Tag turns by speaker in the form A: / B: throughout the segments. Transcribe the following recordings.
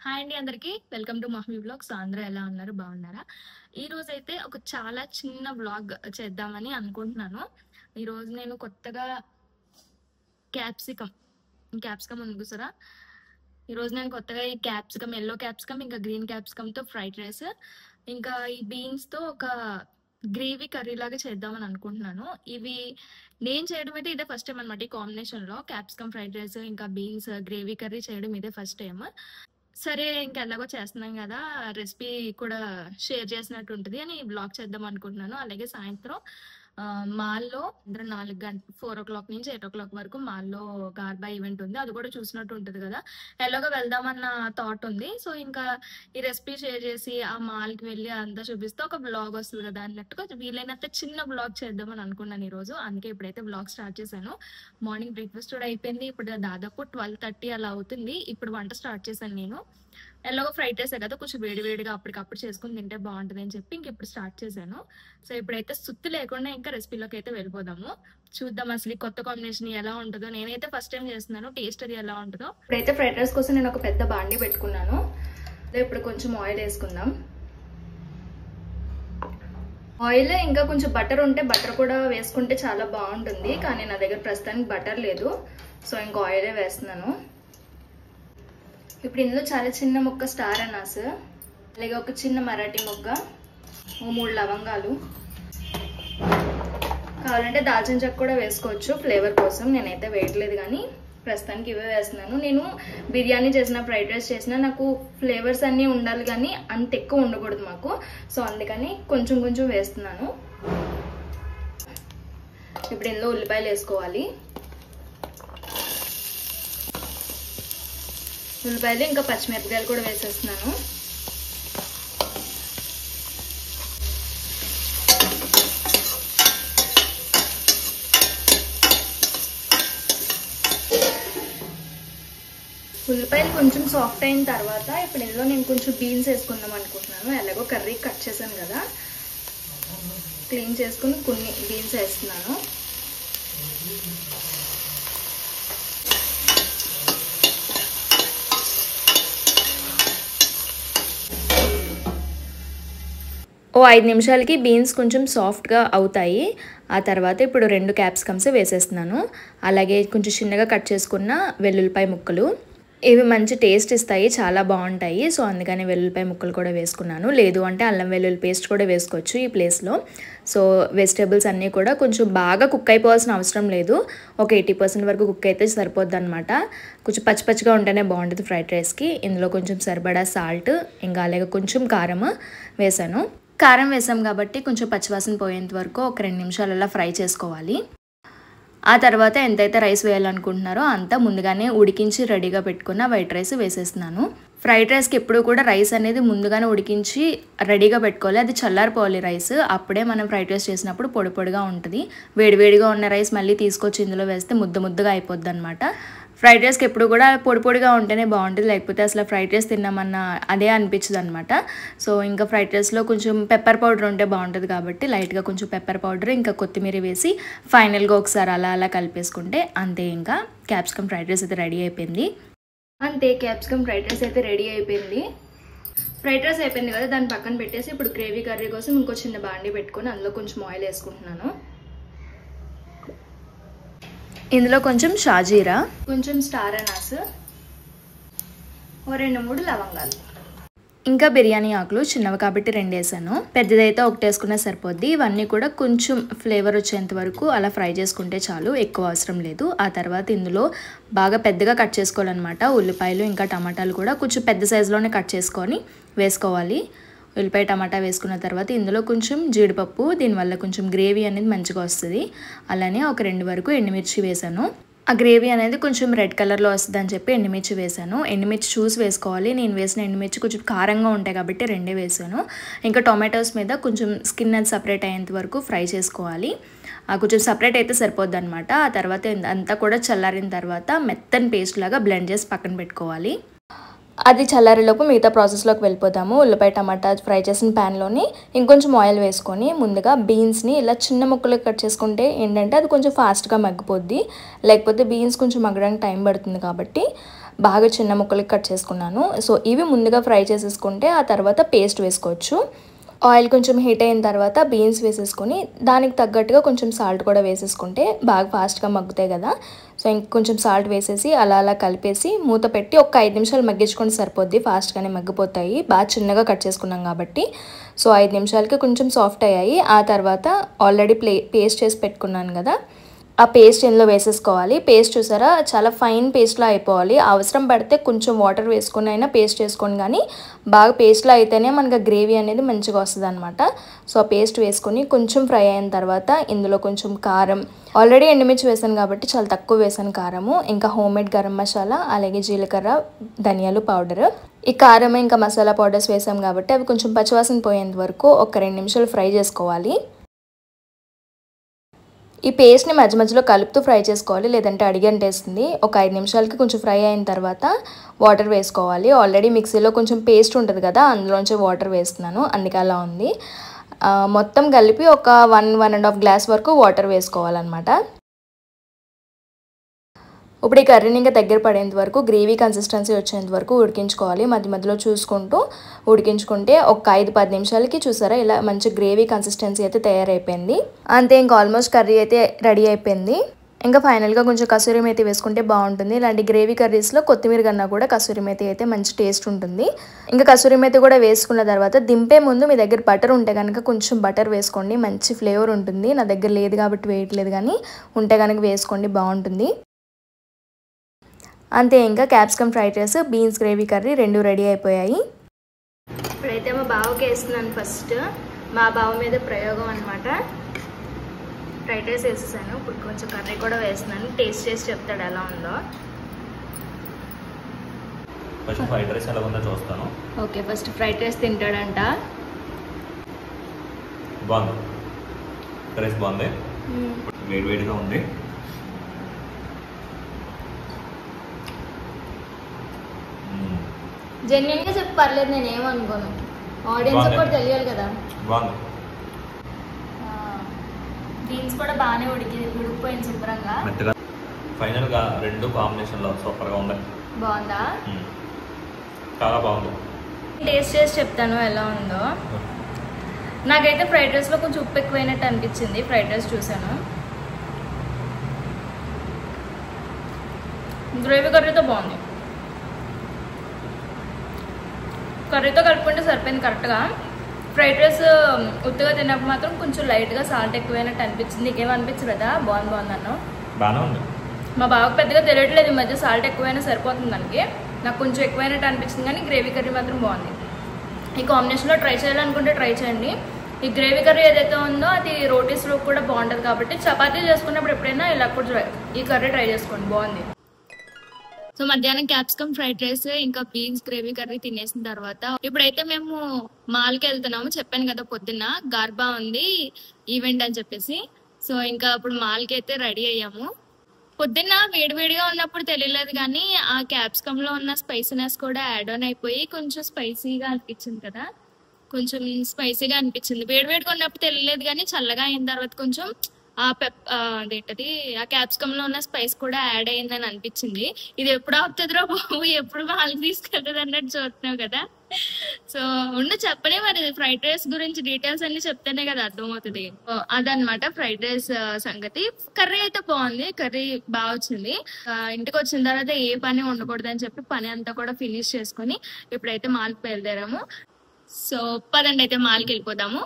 A: Hi అండి అందరికి welcome to మహ్మీ blogs. అందరూ ఎలా ఉన్నారు? బాగున్నారా? ఈ రోజు అయితే ఒక చాలా చిన్న బ్లాగ్ చేద్దామని అనుకుంటున్నాను. ఈ రోజు నేను కొత్తగా క్యాప్సికమ్ క్యాప్సికమ్ ఉంది చూసారా? ఈ రోజు నేను కొత్తగా ఈ క్యాప్సికమ్, ఎల్లో క్యాప్సికమ్ ఇంకా గ్రీన్ క్యాప్సికమ్ తో ఫ్రైడ్ రైస్, ఇంకా ఈ బీన్స్ తో ఒక గ్రేవీ కర్రీ లాగా చేద్దామని అనుకుంటున్నాను. ఇవి నేను చేయడం అయితే ఇదే ఫస్ట్ టైం అనమాట. ఈ కాంబినేషన్ లో క్యాప్సికమ్ ఫ్రైడ్ రైస్ ఇంకా బీన్స్ గ్రేవీ కర్రీ చేయడం ఇదే ఫస్ట్ టైం. సరే ఇంకెలాగో చేస్తున్నాం కదా, రెసిపీ కూడా షేర్ చేసినట్టు ఉంటుంది అని బ్లాగ్ చేద్దాం అనుకుంటున్నాను. అలాగే సాయంత్రం మాల్లో 4 నుంచి 8 వరకు మాల్లో గార్బా ఈవెంట్ ఉంది. అది కూడా చూసినట్టు ఉంటుంది కదా, ఎలాగో వెళ్దామన్న థాట్ ఉంది. సో ఇంకా ఈ రెసిపీ షేర్ చేసి ఆ మాల్కి వెళ్ళి అంతా చూపిస్తే ఒక బ్లాగ్ వస్తుంది కదా అన్నట్టుగా వీలైనంత చిన్న బ్లాగ్ చేద్దామని అనుకున్నాను ఈ రోజు. అందుకే ఇప్పుడైతే బ్లాగ్ స్టార్ట్ చేశాను. మార్నింగ్ బ్రేక్ఫాస్ట్ కూడా అయిపోయింది. ఇప్పుడు దాదాపు 12:30 అలా అవుతుంది. ఇప్పుడు వంట స్టార్ట్ చేశాను నేను. ఎలాగో ఫ్రైడ్ రైస్ కదా, కొంచెం వేడివేడిగా అప్పటికప్పుడు చేసుకుని తింటే బాగుంటుంది అని చెప్పి ఇంక ఇప్పుడు స్టార్ట్ చేశాను. సో ఇప్పుడైతే సుత్తి లేకుండా ఇంకా రెసిపీలోకి అయితే వెళ్ళిపోదాము. చూద్దాం అసలు ఈ కొత్త కాంబినేషన్ ఎలా ఉంటుందో. నేనైతే ఫస్ట్ టైం చేస్తున్నాను, టేస్ట్ అది ఎలా ఉంటుందో. ఇప్పుడైతే ఫ్రైడ్ రైస్ కోసం నేను ఒక పెద్ద బాండి పెట్టుకున్నాను. ఇప్పుడు కొంచెం ఆయిల్ వేసుకుందాం. ఆయిల్ ఇంకా కొంచెం బటర్ ఉంటే బటర్ కూడా వేసుకుంటే చాలా బాగుంటుంది, కానీ నా దగ్గర ప్రస్తుతానికి బటర్ లేదు. సో ఇంకా ఆయిలే వేస్తున్నాను. ఇప్పుడు ఇందులో చాలా చిన్న ముక్క స్టార్ అనాస్, అలాగే ఒక చిన్న మరాఠీ ముక్క, 3 లవంగాలు, కావాలంటే దాల్చిన చెక్క కూడా వేసుకోవచ్చు ఫ్లేవర్ కోసం. నేనైతే వేయట్లేదు, కానీ ప్రస్తుతానికి ఇవే వేస్తున్నాను. నేను బిర్యానీ చేసిన, ఫ్రైడ్ రైస్ చేసినా నాకు ఫ్లేవర్స్ అన్నీ ఉండాలి, కానీ అంత ఎక్కువ ఉండకూడదు మాకు. సో అందుకని కొంచెం కొంచెం వేస్తున్నాను. ఇప్పుడు ఇందులో ఉల్లిపాయలు వేసుకోవాలి. ఉల్లిపాయలు ఇంకా పచ్చిమిరపకాయలు కూడా వేసేస్తున్నాను. ఉల్లిపాయలు కొంచెం సాఫ్ట్ అయిన తర్వాత ఇప్పుడు ఇందులో నేను కొంచెం బీన్స్ వేసుకుందాం అనుకుంటున్నాను. ఎలాగో కర్రీ కట్ చేశాను కదా, క్లీన్ చేసుకుని కొన్ని బీన్స్ వేస్తున్నాను. ఓ 5 నిమిషాలకి బీన్స్ కొంచెం సాఫ్ట్గా అవుతాయి. ఆ తర్వాత ఇప్పుడు 2 క్యాప్సికమ్స్ వేసేస్తున్నాను. అలాగే కొంచెం చిన్నగా కట్ చేసుకున్న వెల్లుల్లిపాయ ముక్కలు. ఇవి మంచి టేస్ట్ ఇస్తాయి, చాలా బాగుంటాయి. సో అందుకని వెల్లుల్లిపాయ ముక్కలు కూడా వేసుకున్నాను. లేదు అంటే అల్లం వెల్లుల్లి పేస్ట్ కూడా వేసుకోవచ్చు ఈ ప్లేస్లో. సో వెజిటేబుల్స్ అన్నీ కూడా కొంచెం బాగా కుక్ అయిపోవాల్సిన అవసరం లేదు. ఒక 80% వరకు కుక్ అయితే సరిపోద్ది అనమాట. కొంచెం పచ్చి పచ్చిగా ఉంటేనే బాగుంటుంది ఫ్రైడ్ రైస్కి. ఇందులో కొంచెం సరిపడా సాల్ట్, ఇంకా అలాగే కొంచెం కారం వేసాను. కారం వేసాం కాబట్టి కొంచెం పచ్చివాసన పోయేంత వరకు ఒక 2 నిమిషాలు అలా ఫ్రై చేసుకోవాలి. ఆ తర్వాత ఎంతైతే రైస్ వేయాలనుకుంటున్నారో అంతా ముందుగానే ఉడికించి రెడీగా పెట్టుకున్న వైట్ రైస్ వేసేస్తున్నాను. ఫ్రైడ్ రైస్కి ఎప్పుడు కూడా రైస్ అనేది ముందుగానే ఉడికించి రెడీగా పెట్టుకోవాలి. అది చల్లారిపోవాలి రైస్. అప్పుడే మనం ఫ్రైడ్ రైస్ చేసినప్పుడు పొడి పొడిగా ఉంటుంది. వేడివేడిగా ఉన్న రైస్ మళ్ళీ తీసుకొచ్చి ఇందులో వేస్తే ముద్దగా అయిపోద్ది అనమాట. ఫ్రైడ్ రైస్కి ఎప్పుడు కూడా పొడి పొడిగా ఉంటేనే బాగుంటుంది, లేకపోతే అసలు ఫ్రైడ్ రైస్ తిన్నామన్న అదే అనిపించదు అనమాట. సో ఇంకా ఫ్రైడ్ రైస్లో కొంచెం పెప్పర్ పౌడర్ ఉంటే బాగుంటుంది కాబట్టి లైట్గా కొంచెం పెప్పర్ పౌడర్ ఇంకా కొత్తిమీర వేసి ఫైనల్గా ఒకసారి అలా కలిపేసుకుంటే అంతే. ఇంకా క్యాప్సికమ్ ఫ్రైడ్ రైస్ అయితే రెడీ అయిపోయింది. అంతే, క్యాప్సికమ్ ఫ్రైడ్ రైస్ అయితే రెడీ అయిపోయింది. ఫ్రైడ్ రైస్ అయిపోయింది కదా, దాన్ని పక్కన పెట్టేసి ఇప్పుడు గ్రేవీ కర్రీ కోసం ఇంకో చిన్న బాండి పెట్టుకొని అందులో కొంచెం ఆయిల్ వేసుకుంటున్నాను. ఇందులో కొంచెం షాజీరా, కొంచెం స్టార్ అనాస్, 2-3 లవంగాలు, ఇంకా బిర్యానీ ఆకులు. చిన్నవి కాబట్టి 2 వేసాను, పెద్దదైతే 1 వేసుకున్నా సరిపోద్ది. ఇవన్నీ కూడా కొంచెం ఫ్లేవర్ వచ్చేంత వరకు అలా ఫ్రై చేసుకుంటే చాలు, ఎక్కువ అవసరం లేదు. ఆ తర్వాత ఇందులో బాగా పెద్దగా కట్ చేసుకోవాలన్నమాట. ఉల్లిపాయలు ఇంకా టమాటాలు కూడా కొంచెం పెద్ద సైజులోనే కట్ చేసుకొని వేసుకోవాలి. ఉల్లిపాయ టమాటా వేసుకున్న తర్వాత ఇందులో కొంచెం జీడిపప్పు, దీనివల్ల కొంచెం గ్రేవీ అనేది మంచిగా వస్తుంది. అలానే ఒక 2 వరకు ఎండుమిర్చి వేసాను. ఆ గ్రేవీ అనేది కొంచెం రెడ్ కలర్లో వస్తుంది అని చెప్పి ఎండుమిర్చి వేసాను. ఎండుమిర్చి చూసి వేసుకోవాలి. నేను వేసిన ఎండుమిర్చి కొంచెం కారంగా ఉంటాయి కాబట్టి 2 వేసాను. ఇంకా టొమాటోస్ మీద కొంచెం స్కిన్ అది సపరేట్ అయ్యేంత వరకు ఫ్రై చేసుకోవాలి. కొంచెం సపరేట్ అయితే సరిపోద్ది అనమాట. ఆ తర్వాత అంతా కూడా చల్లారిన తర్వాత మెత్తని పేస్ట్ లాగా బ్లెండ్ చేసి పక్కన పెట్టుకోవాలి. అది చల్లారేలోపు మిగతా ప్రాసెస్లోకి వెళ్ళిపోతాము. ఉల్లిపాయ టమాటా ఫ్రై చేసిన ప్యాన్లోని ఇంకొంచెం ఆయిల్ వేసుకొని ముందుగా బీన్స్ని ఇలా చిన్న ముక్కలు కట్ చేసుకుంటే ఏంటంటే అది కొంచెం ఫాస్ట్గా మగ్గిపోద్ది. లేకపోతే బీన్స్ కొంచెం మగ్గడానికి టైం పడుతుంది కాబట్టి బాగా చిన్న ముక్కలకి కట్ చేసుకున్నాను. సో ఇవి ముందుగా ఫ్రై చేసేసుకుంటే ఆ తర్వాత పేస్ట్ వేసుకోవచ్చు. ఆయిల్ కొంచెం హీట్ అయిన తర్వాత బీన్స్ వేసేసుకొని దానికి తగ్గట్టుగా కొంచెం సాల్ట్ కూడా వేసేసుకుంటే బాగా ఫాస్ట్గా మగ్గుతాయి కదా. సో ఇంకొంచెం సాల్ట్ వేసేసి అలా అలా కలిపేసి మూత పెట్టి ఒక 5 నిమిషాలు మగ్గించుకొని సరిపోద్ది, ఫాస్ట్గానే మగ్గిపోతాయి బాగా చిన్నగా కట్ చేసుకున్నాం కాబట్టి. సో 5 నిమిషాలకి కొంచెం సాఫ్ట్ అయ్యాయి. ఆ తర్వాత ఆల్రెడీ పేస్ట్ చేసి పెట్టుకున్నాను కదా, ఆ పేస్ట్ ఇందులో వేసేసుకోవాలి. పేస్ట్ చూసారా చాలా ఫైన్ పేస్ట్లా అయిపోవాలి. అవసరం పడితే కొంచెం వాటర్ వేసుకొని అయినా పేస్ట్ చేసుకొని, కానీ బాగా పేస్ట్లా అయితేనే మనకు గ్రేవీ అనేది మంచిగా వస్తుంది అనమాట. సో ఆ పేస్ట్ వేసుకొని కొంచెం ఫ్రై అయిన తర్వాత ఇందులో కొంచెం కారం, ఆల్రెడీ ఎండుమిర్చి వేసాను కాబట్టి చాలా తక్కువ వేసాను కారము, ఇంకా హోమ్మేడ్ గరం మసాలా, అలాగే జీలకర్ర ధనియాలు పౌడర్. ఈ కారం ఇంకా మసాలా పౌడర్స్ వేసాం కాబట్టి అవి కొంచెం పచ్చివాసన పోయేంత వరకు ఒక 2 నిమిషాలు ఫ్రై చేసుకోవాలి. ఈ పేస్ట్ని మధ్య మధ్యలో కలుపుతూ ఫ్రై చేసుకోవాలి, లేదంటే అడిగంటేస్తుంది. ఒక 5 నిమిషాలకి కొంచెం ఫ్రై అయిన తర్వాత వాటర్ వేసుకోవాలి. ఆల్రెడీ మిక్సీలో కొంచెం పేస్ట్ ఉంటుంది కదా, అందులోంచి వాటర్ వేస్తున్నాను, అందుకే అలా ఉంది. మొత్తం కలిపి ఒక 1-1.5 గ్లాస్ వరకు వాటర్ వేసుకోవాలన్నమాట. ఇప్పుడు ఈ కర్రీని ఇంకా దగ్గర పడేంత వరకు గ్రేవీ కన్సిస్టెన్సీ వచ్చేంత వరకు ఉడికించుకోవాలి. మధ్య మధ్యలో చూసుకుంటూ ఉడికించుకుంటే ఒక 5-10 నిమిషాలకి చూసారా ఇలా మంచి గ్రేవీ కన్సిస్టెన్సీ అయితే తయారైపోయింది. అంతే, ఇంకా ఆల్మోస్ట్ కర్రీ అయితే రెడీ అయిపోయింది. ఇంకా ఫైనల్గా కొంచెం కసూరి మేతి వేసుకుంటే బాగుంటుంది. ఇలాంటి గ్రేవీ కర్రీస్లో కొత్తిమీర కన్నా కూడా కసూరి మేతి అయితే మంచి టేస్ట్ ఉంటుంది. ఇంకా కసూరి మేతి కూడా వేసుకున్న తర్వాత దింపే ముందు మీ దగ్గర బటర్ ఉంటే కనుక కొంచెం బటర్ వేసుకోండి, మంచి ఫ్లేవర్ ఉంటుంది. నా దగ్గర లేదు కాబట్టి వేయట్లేదు, కానీ ఉంటే కనుక వేసుకోండి, బాగుంటుంది. అంతే, ఇంకా capsicum fried rice, beans gravy curry రెండు రెడీ అయిపోయాయి. ఇప్పుడైతే మా బావకి వేస్తున్నాను. ఫస్ట్ మా బావ మీద ప్రయోగం అనమాట. ఫ్రైడ్ రైస్ వేసేసాను, ఇప్పుడు కొంచెం కర్రీ కూడా వేస్తున్నాను. టేస్ట్ చేసి చెప్తాడు ఎలా ఉందో.
B: ఫస్ట్ ఫ్రైడ్ రైస్ ఎలా ఉందో చూస్తాను.
A: ఓకే, ఫస్ట్ ఫ్రైడ్ రైస్ తింటాడంట.
B: బాగుంది, రైస్ బాగుంది, వేడివేడిగా ఉంది.
A: జెన్యున్గా చెప్పి పర్లేదు, నేను ఏమనుకోను. ఆడియన్స్ కూడా తెలియాలి కదా.
B: బాగుంది.
A: బీన్స్ కూడా బాగానే ఉడికిపోయింది శుభ్రంగా.
B: ఫైనల్ గా రెండు కాంబినేషన్ లో సూపర్ గా ఉంది.
A: బాగుందా?
B: చాలా బాగుంది.
A: టేస్ట్ చేసి చెప్తాను ఎలా ఉందో. నాకైతే ఫ్రైడ్ రైస్ లో కొంచెం ఉప్పు ఎక్కువైనట్టు అనిపించింది. ఫ్రైడ్ రైస్ చూసాను. గ్రేవీ కర్రీతో బాగుంది. కర్రీతో కలుపుకుంటే సరిపోయింది కరెక్ట్గా. ఫ్రైడ్ రైస్ ఉత్తుగా తిన్నప్పుడు మాత్రం కొంచెం లైట్గా సాల్ట్ ఎక్కువైనట్టు అనిపించింది. నీకేమనిపించలేదా? బాగుంది అన్నాను.
B: బాగానే ఉంది.
A: మా బావకు పెద్దగా తెలియట్లేదు ఈ మధ్య, సాల్ట్ ఎక్కువైనా సరిపోతుంది దానికి. నాకు కొంచెం ఎక్కువైనట్టు అనిపించింది, కానీ గ్రేవీ కర్రీ మాత్రం బాగుంది. ఈ కాంబినేషన్లో ట్రై చేయాలనుకుంటే ట్రై చేయండి. ఈ గ్రేవీ కర్రీ ఏదైతే ఉందో అది రోటీస్లో కూడా బాగుంటుంది కాబట్టి చపాతీ చేసుకున్నప్పుడు ఎప్పుడైనా ఇలా కూడా ఈ కర్రీ ట్రై చేసుకోండి, బాగుంది. సో మధ్యాహ్నం క్యాప్సికమ్ ఫ్రైడ్ రైస్ ఇంకా బీన్స్ గ్రేవీ కర్రీ తినేసిన తర్వాత ఇప్పుడైతే మేము మాల్కి వెళ్తున్నాము. చెప్పాను కదా పొద్దున్న గార్బా ఉంది ఈవెంట్ అని చెప్పేసి. సో ఇంకా ఇప్పుడు మాల్కి అయితే రెడీ అయ్యాము. పొద్దున్న వేడివేడిగా ఉన్నప్పుడు తెలియలేదు, కానీ ఆ క్యాప్సికమ్ లో ఉన్న స్పైసీనెస్ కూడా యాడ్ ఆన్ అయిపోయి కొంచెం స్పైసీగా అనిపించింది కదా, కొంచెం స్పైసీగా అనిపించింది. వేడివేడిగా ఉన్నప్పుడు తెలియలేదు, కానీ చల్లగా అయిన తర్వాత కొంచెం అదేంటది ఆ క్యాప్సికమ్ లో ఉన్న స్పైస్ కూడా యాడ్ అయిందని అనిపించింది. ఇది ఎప్పుడు అవుతుందిరా బాబు, ఎప్పుడు వాళ్ళకి తీసుకెళ్తుంది అన్నట్టు చూస్తున్నావు కదా. సో ఉండి చెప్పనే మరి ఫ్రైడ్ రైస్ గురించి డీటెయిల్స్ అన్ని చెప్తేనే కదా అర్థమవుతుంది. అదనమాట ఫ్రైడ్ రైస్ సంగతి. కర్రీ అయితే బాగుంది, కర్రీ బాగా వచ్చింది. ఇంటికి వచ్చిన తర్వాత ఏ పని ఉండకూడదు అని చెప్పి పని అంతా కూడా ఫినిష్ చేసుకుని ఇప్పుడైతే మాల్కి బయలుదేరాము. సో పదండి అయితే మాల్కి వెళ్ళిపోదాము.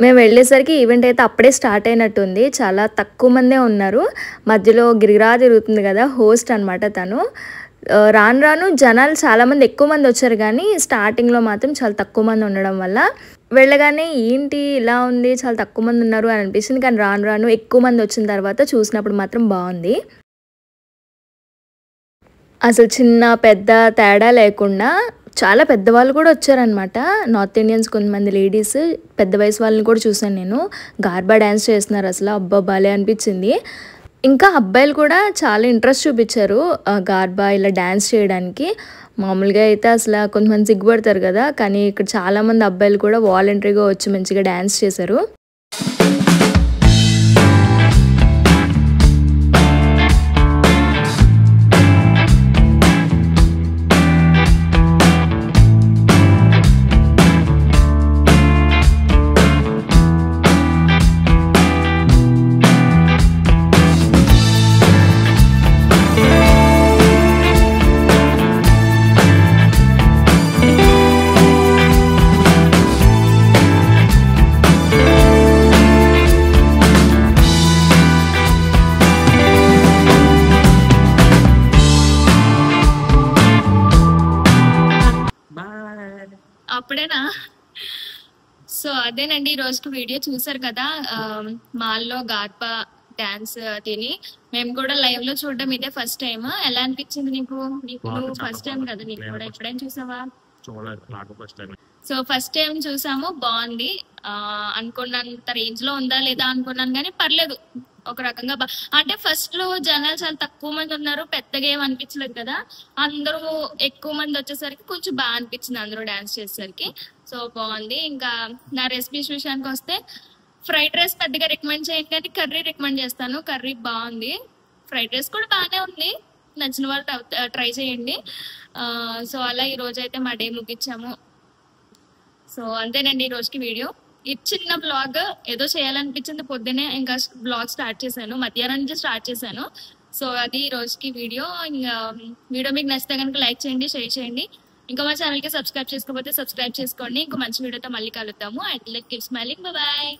A: మేము వెళ్ళేసరికి ఈవెంట్ అయితే అప్పుడే స్టార్ట్ అయినట్టుంది. చాలా తక్కువ మందే ఉన్నారు. మధ్యలో గిరిగిరా తిరుగుతుంది కదా హోస్ట్ అనమాట తను. రాను రాను జనాలు చాలామంది ఎక్కువ మంది వచ్చారు, కానీ స్టార్టింగ్లో మాత్రం చాలా తక్కువ మంది ఉండడం వల్ల వెళ్ళగానే ఏంటి ఇలా ఉంది, చాలా తక్కువ మంది ఉన్నారు అని అనిపిస్తుంది. కానీ రాను రాను ఎక్కువ మంది వచ్చిన తర్వాత చూసినప్పుడు మాత్రం బాగుంది. అసలు చిన్న పెద్ద తేడా లేకుండా చాలా పెద్దవాళ్ళు కూడా వచ్చారనమాట. నార్త్ ఇండియన్స్ కొంతమంది లేడీస్, పెద్ద వయసు వాళ్ళని కూడా చూసాను నేను. గార్బా డ్యాన్స్ చేస్తున్నారు. అసలు అబ్బా భలే అనిపించింది. ఇంకా అబ్బాయిలు కూడా చాలా ఇంట్రెస్ట్ చూపించారు గార్బా ఇలా డ్యాన్స్ చేయడానికి. మామూలుగా అయితే అసలు కొంతమంది సిగ్గుపడతారు కదా, కానీ ఇక్కడ చాలామంది అబ్బాయిలు కూడా వాలంటరీగా వచ్చి మంచిగా డ్యాన్స్ చేశారు. అప్పుడేనా? సో అదేనండి ఈ రోజుకి వీడియో చూసారు కదా. మాల్లో గార్బా డాన్స్ తిని మేము కూడా లైవ్ లో చూడడం ఇదే ఫస్ట్ టైం. ఎలా అనిపించింది నీకు? నువ్వు ఫస్ట్ టైం కదా, నీకు కూడా ఎప్పుడైనా చూసావా? సో ఫస్ట్ టైం చూసాము, బాగుంది. అనుకున్నంత రేంజ్ లో ఉందా లేదా అనుకున్నాను, కానీ పర్లేదు ఒక రకంగా అంటే ఫస్ట్ లో జనాలు చాలా తక్కువ మంది ఉన్నారు, పెద్దగా ఏం అనిపించలేదు కదా. అందరూ ఎక్కువ మంది వచ్చేసరికి కొంచెం బాగా అనిపించింది, అందరూ డాన్స్ చేసేసరికి. సో బాగుంది. ఇంకా నా రెసిపీస్ విషయానికి వస్తే ఫ్రైడ్ రైస్ పెద్దగా రికమెండ్ చేయండి, కానీ కర్రీ రికమెండ్ చేస్తాను. కర్రీ బాగుంది, ఫ్రైడ్ రైస్ కూడా బాగానే ఉంది. నచ్చిన వాళ్ళు ట్రై చేయండి. సో అలా ఈ రోజు అయితే మా డే ముగించాము. సో అంతేనండి ఈ రోజుకి వీడియో. ఈ చిన్న బ్లాగ్ ఏదో చేయాలనిపించింది, పొద్దునే ఇంకా బ్లాగ్ స్టార్ట్ చేశాను, మధ్యాహ్నం నుంచి స్టార్ట్ చేశాను. సో అది ఈ రోజుకి వీడియో. ఇంకా వీడియో మీకు నచ్చితే కనుక లైక్ చేయండి, షేర్ చేయండి. ఇంకా మా ఛానల్కి సబ్స్క్రైబ్ చేసుకోకపోతే సబ్స్క్రైబ్ చేసుకోండి. ఇంకో మంచి వీడియోతో మళ్ళీ కలుద్దాము. And keep smiling, bye.